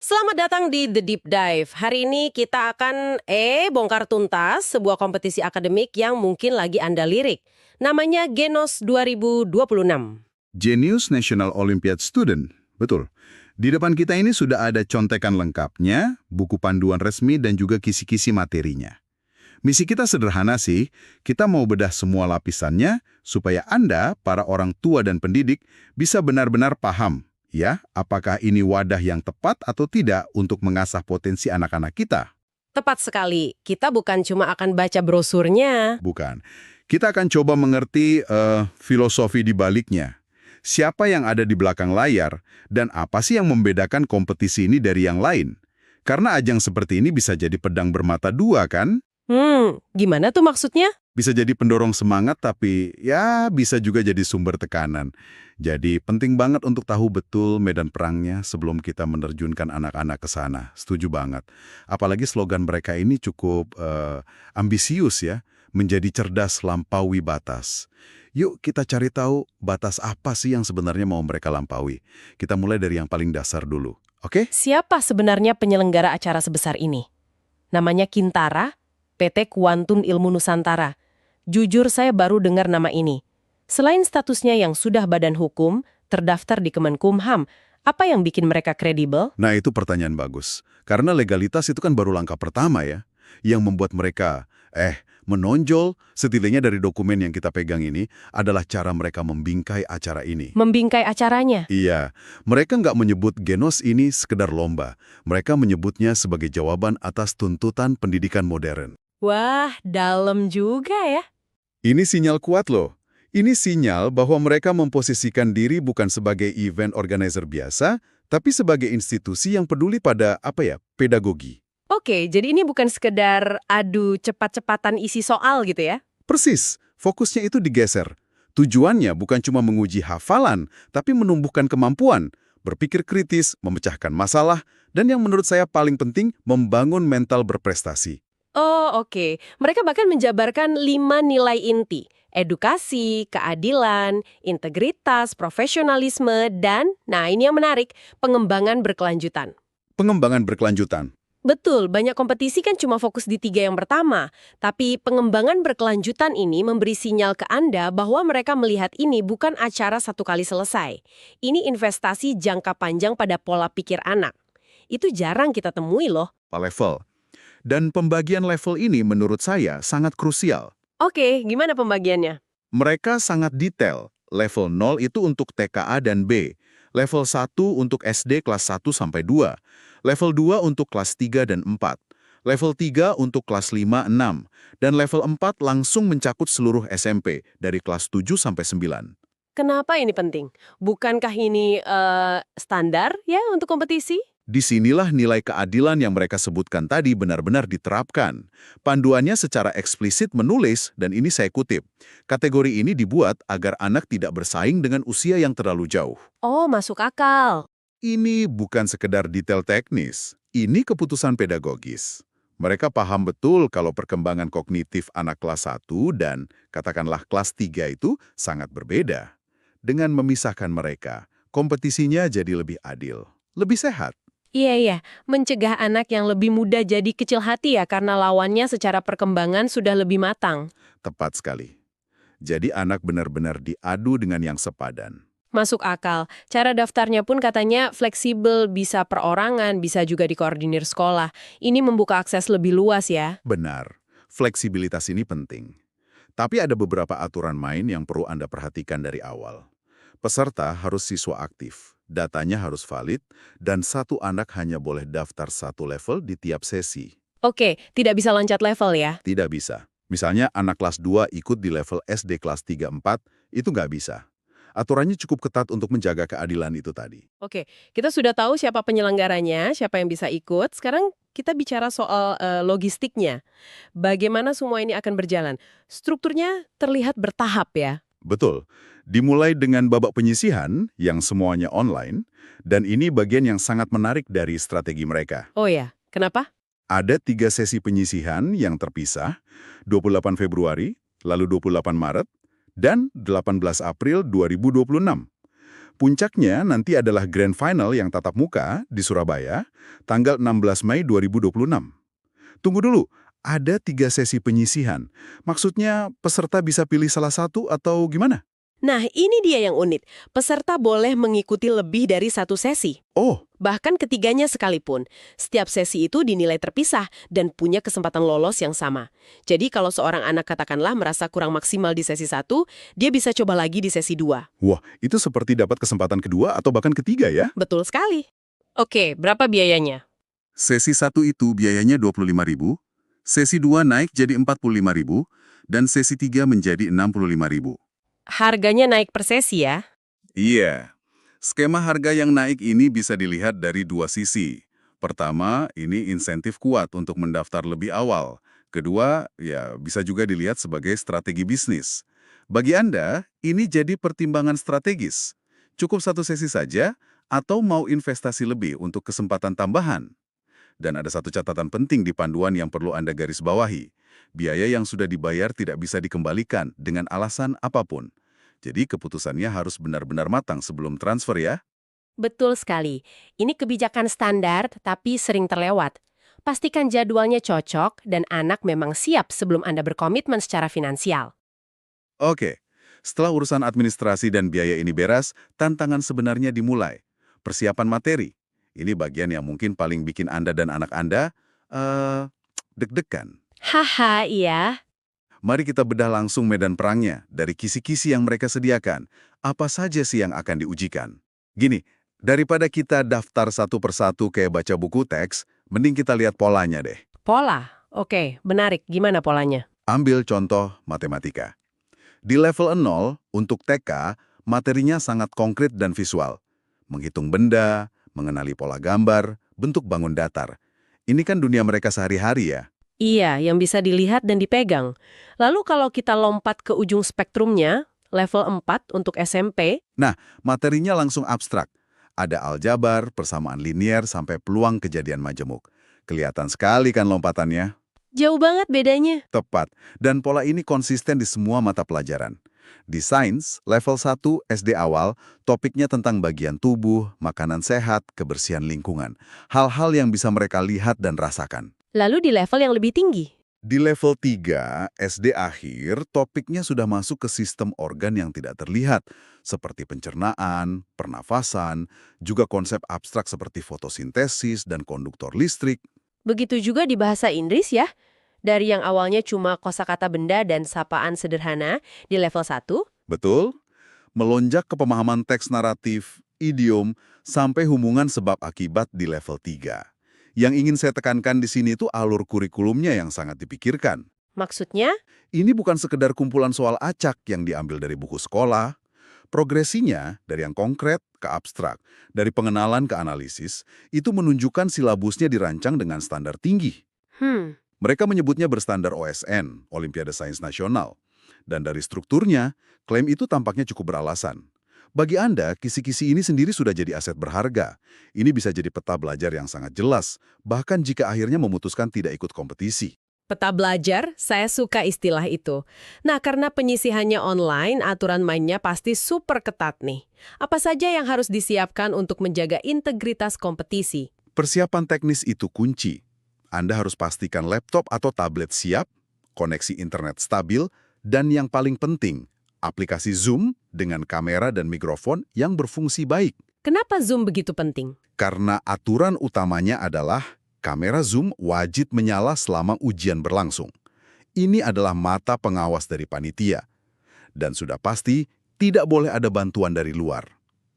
Selamat datang di The Deep Dive. Hari ini kita akan bongkar tuntas sebuah kompetisi akademik yang mungkin lagi Anda lirik. Namanya Genos 2026. Genius National Olympiad Student, betul. Di depan kita ini sudah ada contekan lengkapnya, buku panduan resmi dan juga kisi-kisi materinya. Misi kita sederhana sih, kita mau bedah semua lapisannya supaya Anda, para orang tua dan pendidik, bisa benar-benar paham, ya, apakah ini wadah yang tepat atau tidak untuk mengasah potensi anak-anak kita. Tepat sekali, kita bukan cuma akan baca brosurnya. Bukan. Kita akan coba mengerti filosofi di baliknya. Siapa yang ada di belakang layar, dan apa sih yang membedakan kompetisi ini dari yang lain? Karena ajang seperti ini bisa jadi pedang bermata dua, kan? Gimana tuh maksudnya? Bisa jadi pendorong semangat, tapi ya bisa juga jadi sumber tekanan. Jadi penting banget untuk tahu betul medan perangnya sebelum kita menerjunkan anak-anak ke sana. Setuju banget. Apalagi slogan mereka ini cukup ambisius ya, menjadi cerdas lampaui batas. Yuk kita cari tahu batas apa sih yang sebenarnya mau mereka lampaui. Kita mulai dari yang paling dasar dulu, oke? Siapa sebenarnya penyelenggara acara sebesar ini? Namanya Kintara, PT Kuantun Ilmu Nusantara. Jujur saya baru dengar nama ini. Selain statusnya yang sudah badan hukum, terdaftar di Kemenkumham, apa yang bikin mereka kredibel? Nah itu pertanyaan bagus. Karena legalitas itu kan baru langkah pertama ya. Yang membuat mereka, menonjol, setidaknya dari dokumen yang kita pegang ini, adalah cara mereka membingkai acara ini. Membingkai acaranya? Iya, mereka nggak menyebut Genos ini sekedar lomba. Mereka menyebutnya sebagai jawaban atas tuntutan pendidikan modern. Wah, dalam juga ya. Ini sinyal kuat loh. Ini sinyal bahwa mereka memposisikan diri bukan sebagai event organizer biasa, tapi sebagai institusi yang peduli pada, pedagogi. Oke, jadi ini bukan sekedar adu cepat-cepatan isi soal gitu ya? Persis, fokusnya itu digeser. Tujuannya bukan cuma menguji hafalan, tapi menumbuhkan kemampuan, berpikir kritis, memecahkan masalah, dan yang menurut saya paling penting, membangun mental berprestasi. Oh, oke. Mereka bahkan menjabarkan 5 nilai inti. Edukasi, keadilan, integritas, profesionalisme, dan, nah ini yang menarik, pengembangan berkelanjutan. Pengembangan berkelanjutan. Betul, banyak kompetisi kan cuma fokus di 3 yang pertama. Tapi pengembangan berkelanjutan ini memberi sinyal ke Anda bahwa mereka melihat ini bukan acara satu kali selesai. Ini investasi jangka panjang pada pola pikir anak. Itu jarang kita temui loh. Level. Dan pembagian level ini menurut saya sangat krusial. Oke, gimana pembagiannya? Mereka sangat detail. Level 0 itu untuk TKA dan B. Level 1 untuk SD kelas 1 sampai 2. Level 2 untuk kelas 3 dan 4. Level 3 untuk kelas 5, 6. Dan level 4 langsung mencakup seluruh SMP dari kelas 7 sampai 9. Kenapa ini penting? Bukankah ini standar ya untuk kompetisi? Disinilah nilai keadilan yang mereka sebutkan tadi benar-benar diterapkan. Panduannya secara eksplisit menulis, dan ini saya kutip, kategori ini dibuat agar anak tidak bersaing dengan usia yang terlalu jauh. Oh, masuk akal. Ini bukan sekedar detail teknis, ini keputusan pedagogis. Mereka paham betul kalau perkembangan kognitif anak kelas 1 dan katakanlah kelas 3 itu sangat berbeda. Dengan memisahkan mereka, kompetisinya jadi lebih adil, lebih sehat. Iya, mencegah anak yang lebih muda jadi kecil hati ya karena lawannya secara perkembangan sudah lebih matang. Tepat sekali. Jadi anak benar-benar diadu dengan yang sepadan. Masuk akal. Cara daftarnya pun katanya fleksibel, bisa perorangan, bisa juga dikoordinir sekolah. Ini membuka akses lebih luas ya. Benar, fleksibilitas ini penting. Tapi ada beberapa aturan main yang perlu Anda perhatikan dari awal. Peserta harus siswa aktif, datanya harus valid, dan satu anak hanya boleh daftar satu level di tiap sesi. Oke, tidak bisa loncat level ya? Tidak bisa. Misalnya anak kelas 2 ikut di level SD kelas 3-4, itu nggak bisa. Aturannya cukup ketat untuk menjaga keadilan itu tadi. Oke, kita sudah tahu siapa penyelenggaranya, siapa yang bisa ikut. Sekarang kita bicara soal logistiknya. Bagaimana semua ini akan berjalan? Strukturnya terlihat bertahap ya? Betul. Dimulai dengan babak penyisihan yang semuanya online, dan ini bagian yang sangat menarik dari strategi mereka. Oh ya, kenapa? Ada 3 sesi penyisihan yang terpisah, 28 Februari, lalu 28 Maret, dan 18 April 2026. Puncaknya nanti adalah Grand Final yang tatap muka di Surabaya, tanggal 16 Mei 2026. Tunggu dulu, ada 3 sesi penyisihan. Maksudnya peserta bisa pilih salah satu atau gimana? Nah, ini dia yang unik. Peserta boleh mengikuti lebih dari satu sesi. Oh, Bahkan ketiganya sekalipun. Setiap sesi itu dinilai terpisah dan punya kesempatan lolos yang sama. Jadi kalau seorang anak katakanlah merasa kurang maksimal di sesi 1, dia bisa coba lagi di sesi 2. wah, itu seperti dapat kesempatan kedua atau bahkan ketiga ya? Betul sekali. Oke, berapa biayanya? Sesi 1 itu biayanya 25.000, sesi 2 naik jadi 45.000, dan sesi 3 menjadi 65.000. Harganya naik per sesi ya? Iya. Skema harga yang naik ini bisa dilihat dari 2 sisi. Pertama, ini insentif kuat untuk mendaftar lebih awal. Kedua, ya bisa juga dilihat sebagai strategi bisnis. Bagi Anda, ini jadi pertimbangan strategis. Cukup satu sesi saja, atau mau investasi lebih untuk kesempatan tambahan? Dan ada satu catatan penting di panduan yang perlu Anda garis bawahi. Biaya yang sudah dibayar tidak bisa dikembalikan dengan alasan apapun. Jadi keputusannya harus benar-benar matang sebelum transfer ya. Betul sekali. Ini kebijakan standar tapi sering terlewat. Pastikan jadwalnya cocok dan anak memang siap sebelum Anda berkomitmen secara finansial. Oke, setelah urusan administrasi dan biaya ini beres, tantangan sebenarnya dimulai. Persiapan materi. Ini bagian yang mungkin paling bikin Anda dan anak Anda deg-degan. Haha, iya. Mari kita bedah langsung medan perangnya dari kisi-kisi yang mereka sediakan. Apa saja sih yang akan diujikan? Gini, daripada kita daftar satu persatu kayak baca buku teks, mending kita lihat polanya deh. Pola. Oke, menarik. Gimana polanya? Ambil contoh matematika. Di level 0, untuk TK, materinya sangat konkret dan visual. Menghitung benda, mengenali pola gambar, bentuk bangun datar. Ini kan dunia mereka sehari-hari ya. Iya, yang bisa dilihat dan dipegang. Lalu kalau kita lompat ke ujung spektrumnya, level 4 untuk SMP, Materinya langsung abstrak. Ada aljabar, persamaan linier, sampai peluang kejadian majemuk. Kelihatan sekali kan lompatannya? jauh banget bedanya. Tepat. Dan pola ini konsisten di semua mata pelajaran. Di sains, level 1 SD awal, topiknya tentang bagian tubuh, makanan sehat, kebersihan lingkungan. Hal-hal yang bisa mereka lihat dan rasakan. Lalu di level yang lebih tinggi. Di level 3, SD akhir, topiknya sudah masuk ke sistem organ yang tidak terlihat, seperti pencernaan, pernafasan, juga konsep abstrak seperti fotosintesis dan konduktor listrik. Begitu juga di bahasa Inggris ya. Dari yang awalnya cuma kosakata benda dan sapaan sederhana di level 1, Betul? Melonjak ke pemahaman teks naratif, idiom, sampai hubungan sebab akibat di level 3. Yang ingin saya tekankan di sini itu alur kurikulumnya yang sangat dipikirkan. maksudnya? Ini bukan sekedar kumpulan soal acak yang diambil dari buku sekolah. Progresinya dari yang konkret ke abstrak, dari pengenalan ke analisis, itu menunjukkan silabusnya dirancang dengan standar tinggi. Mereka menyebutnya berstandar OSN, Olimpiade Sains Nasional. Dan dari strukturnya, klaim itu tampaknya cukup beralasan. Bagi Anda, kisi-kisi ini sendiri sudah jadi aset berharga. Ini bisa jadi peta belajar yang sangat jelas, bahkan jika akhirnya memutuskan tidak ikut kompetisi. Peta belajar, saya suka istilah itu. Nah, karena penyisihannya online, aturan mainnya pasti super ketat nih. Apa saja yang harus disiapkan untuk menjaga integritas kompetisi? Persiapan teknis itu kunci. Anda harus pastikan laptop atau tablet siap, koneksi internet stabil, dan yang paling penting, aplikasi Zoom dengan kamera dan mikrofon yang berfungsi baik. Kenapa Zoom begitu penting? Karena aturan utamanya adalah kamera Zoom wajib menyala selama ujian berlangsung. Ini adalah mata pengawas dari panitia. Dan sudah pasti, tidak boleh ada bantuan dari luar.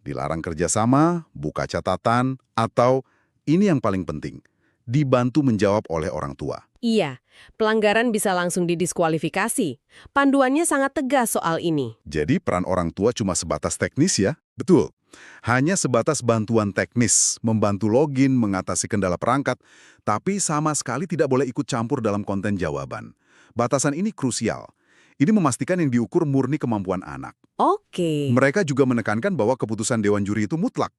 Dilarang kerjasama, buka catatan, atau, ini yang paling penting, dibantu menjawab oleh orang tua. Iya, pelanggaran bisa langsung didiskualifikasi. Panduannya sangat tegas soal ini. Jadi peran orang tua cuma sebatas teknis ya? Betul. Hanya sebatas bantuan teknis, membantu login, mengatasi kendala perangkat, tapi sama sekali tidak boleh ikut campur dalam konten jawaban. Batasan ini krusial. Ini memastikan yang diukur murni kemampuan anak. Oke. Mereka juga menekankan bahwa keputusan Dewan Juri itu mutlak.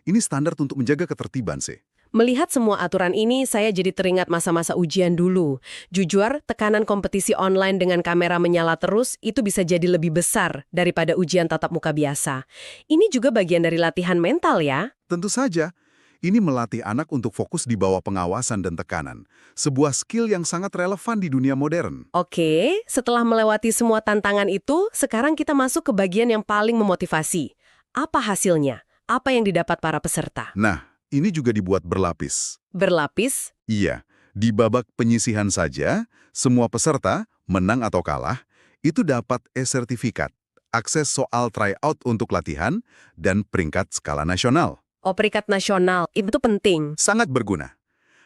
Ini standar untuk menjaga ketertiban sih. Melihat semua aturan ini, saya jadi teringat masa-masa ujian dulu. Jujur, tekanan kompetisi online dengan kamera menyala terus itu bisa jadi lebih besar daripada ujian tatap muka biasa. Ini juga bagian dari latihan mental ya. Tentu saja, ini melatih anak untuk fokus di bawah pengawasan dan tekanan. Sebuah skill yang sangat relevan di dunia modern. Oke, setelah melewati semua tantangan itu, sekarang kita masuk ke bagian yang paling memotivasi. Apa hasilnya? Apa yang didapat para peserta? Nah, ini juga dibuat berlapis. Berlapis? Iya, di babak penyisihan saja, semua peserta, menang atau kalah, itu dapat e-sertifikat, akses soal tryout untuk latihan, dan peringkat skala nasional. Peringkat nasional, itu penting. Sangat berguna.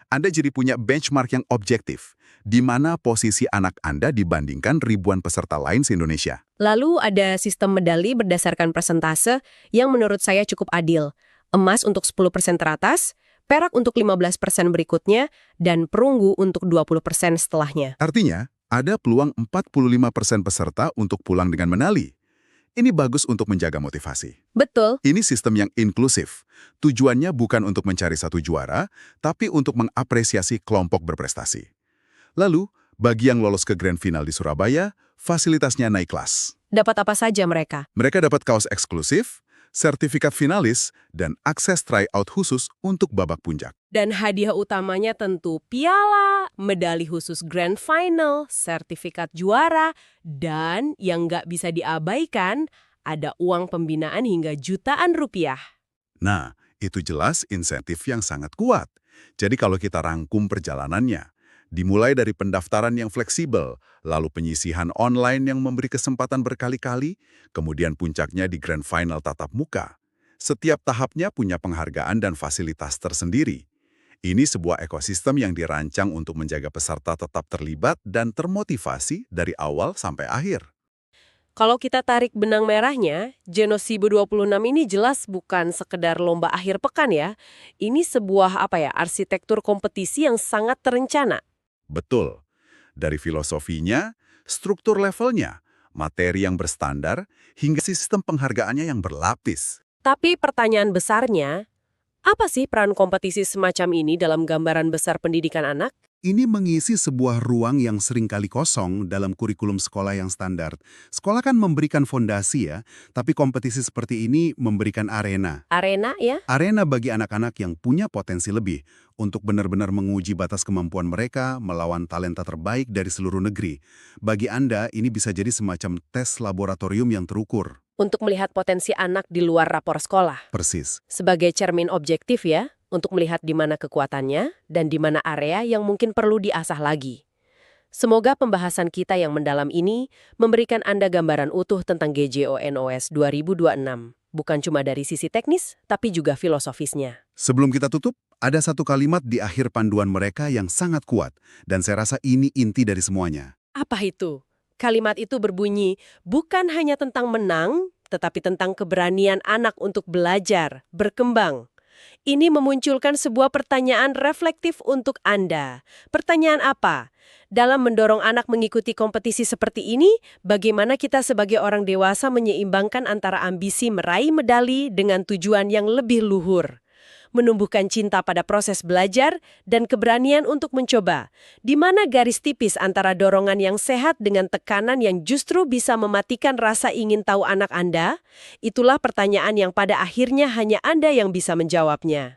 Anda jadi punya benchmark yang objektif, di mana posisi anak Anda dibandingkan ribuan peserta lain se-Indonesia. Lalu ada sistem medali berdasarkan persentase yang menurut saya cukup adil. Emas untuk 10% teratas, perak untuk 15% berikutnya, dan perunggu untuk 20% setelahnya. Artinya, ada peluang 45% peserta untuk pulang dengan medali. Ini bagus untuk menjaga motivasi. Betul. Ini sistem yang inklusif. Tujuannya bukan untuk mencari satu juara, tapi untuk mengapresiasi kelompok berprestasi. Lalu, bagi yang lolos ke grand final di Surabaya, fasilitasnya naik kelas. Dapat apa saja mereka? Mereka dapat kaos eksklusif, sertifikat finalis, dan akses tryout khusus untuk babak puncak. Dan hadiah utamanya tentu piala, medali khusus grand final, sertifikat juara, dan yang nggak bisa diabaikan, ada uang pembinaan hingga jutaan rupiah. Nah, itu jelas insentif yang sangat kuat. Jadi kalau kita rangkum perjalanannya, dimulai dari pendaftaran yang fleksibel, lalu penyisihan online yang memberi kesempatan berkali-kali, kemudian puncaknya di grand final tatap muka. Setiap tahapnya punya penghargaan dan fasilitas tersendiri. Ini sebuah ekosistem yang dirancang untuk menjaga peserta tetap terlibat dan termotivasi dari awal sampai akhir. Kalau kita tarik benang merahnya, Genosibo 26 ini jelas bukan sekedar lomba akhir pekan ya. Ini sebuah arsitektur kompetisi yang sangat terencana. Betul. Dari filosofinya, struktur levelnya, materi yang berstandar, hingga sistem penghargaannya yang berlapis. Tapi pertanyaan besarnya, apa sih peran kompetisi semacam ini dalam gambaran besar pendidikan anak? Ini mengisi sebuah ruang yang seringkali kosong dalam kurikulum sekolah yang standar. Sekolah kan memberikan fondasi ya, tapi kompetisi seperti ini memberikan arena. Arena ya? Arena bagi anak-anak yang punya potensi lebih untuk benar-benar menguji batas kemampuan mereka melawan talenta terbaik dari seluruh negeri. Bagi Anda, ini bisa jadi semacam tes laboratorium yang terukur. Untuk melihat potensi anak di luar rapor sekolah. Persis. Sebagai cermin objektif ya, untuk melihat di mana kekuatannya dan di mana area yang mungkin perlu diasah lagi. Semoga pembahasan kita yang mendalam ini memberikan Anda gambaran utuh tentang GJONOS 2026. Bukan cuma dari sisi teknis, tapi juga filosofisnya. Sebelum kita tutup, ada satu kalimat di akhir panduan mereka yang sangat kuat, dan saya rasa ini inti dari semuanya. Apa itu? Kalimat itu berbunyi, bukan hanya tentang menang, tetapi tentang keberanian anak untuk belajar, berkembang. Ini memunculkan sebuah pertanyaan reflektif untuk Anda. Pertanyaan apa? Dalam mendorong anak mengikuti kompetisi seperti ini, bagaimana kita sebagai orang dewasa menyeimbangkan antara ambisi meraih medali dengan tujuan yang lebih luhur? Menumbuhkan cinta pada proses belajar dan keberanian untuk mencoba. Di mana garis tipis antara dorongan yang sehat dengan tekanan yang justru bisa mematikan rasa ingin tahu anak Anda? Itulah pertanyaan yang pada akhirnya hanya Anda yang bisa menjawabnya.